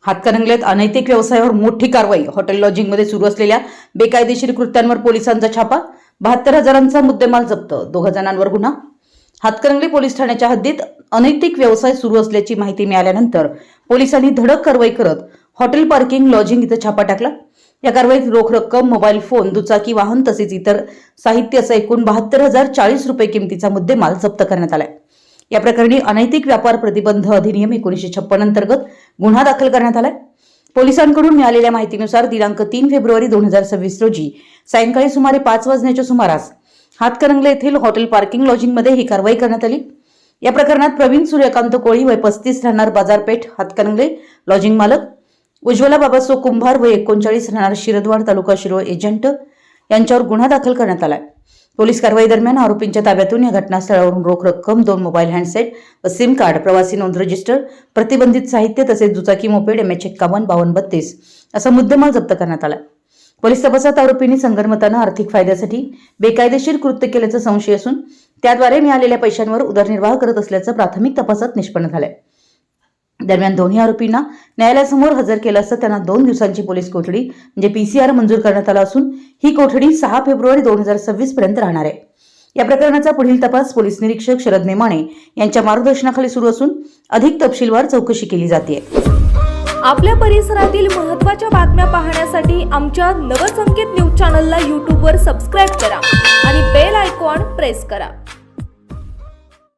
हातकणंगलेत अनैतिक व्यवसायावर मोठी कारवाई. हॉटेल लॉजिंगमध्ये सुरू असलेल्या बेकायदेशीर कृत्यांवर पोलिसांचा छापा. 72,000चा मुद्देमाल जप्त. 2 जणांवर गुन्हा. हातकणंगले पोलीस ठाण्याच्या हद्दीत अनैतिक व्यवसाय सुरू असल्याची माहिती मिळाल्यानंतर पोलिसांनी धडक कारवाई करत हॉटेल पार्किंग लॉजिंग इथं छापा टाकला. या कारवाईत रोख रक्कम, मोबाईल फोन, दुचाकी वाहन तसेच इतर साहित्य असं एकूण 72,040 रुपये किमतीचा मुद्देमाल जप्त करण्यात आलाय. या प्रकरणी अनैतिक व्यापार प्रतिबंध अधिनियम 1956 अंतर्गत गुन्हा दाखल करण्यात आलाय. पोलिसांकडून मिळालेल्या माहितीनुसार दिनांक 3 फेब्रुवारी 2026 रोजी सायंकाळी सुमारे 5 वाजण्याच्या सुमारास हातकणंगले येथील हॉटेल पार्किंग लॉजिंगमध्ये ही कारवाई करण्यात आली. या प्रकरणात प्रवीण सूर्यकांत कोळी वय 35 राहणार बाजारपेठ हातकणंगले, लॉजिंग मालक, उज्ज्वला बाबासो कुंभार वय 39 राहणार शिरदवाड तालुका शिरोळ एजंट यांच्यावर गुन्हा दाखल करण्यात आलाय. पोलीस कारवाई दरम्यान आरोपींच्या ताब्यातून या घटनास्थळावरून रोख रक्कम, 2 मोबाईल हँडसेट व सिम कार्ड, प्रवासी नोंद रजिस्टर, प्रतिबंधित साहित्य तसेच दुचाकी मोपेड MH51 5232 असा मुद्देमाल जप्त करण्यात आला. पोलीस तपासात आरोपींनी संगनमतानं आर्थिक फायद्यासाठी बेकायदेशीर कृत्य केल्याचा संशय असून त्याद्वारे मिळालेल्या पैशांवर उदरनिर्वाह करत असल्याचं प्राथमिक तपासात निष्पन्न झालंय. दरम्यान दोन्ही आरोपींना न्यायालयासमोर हजर केलं असता त्यांना 2 दिवसांची पोलीस कोठडी म्हणजे PCR मंजूर करण्यात आला असून ही कोठडी 6 फेब्रुवारी 2026 पर्यंत राहणार आहे. या प्रकरणाचा पुढील तपास पोलीस निरीक्षक शरद नेमाणे यांच्या मार्गदर्शनाखाली सुरू असून अधिक तपशीलवार चौकशी केली जाते. आपल्या परिसरातील महत्त्वाच्या बातम्या पाहण्यासाठी आमच्या नवसंकेत न्यूज चॅनलला YouTubeवर सबस्क्राईब करा आणि बेल आयकॉन प्रेस करा.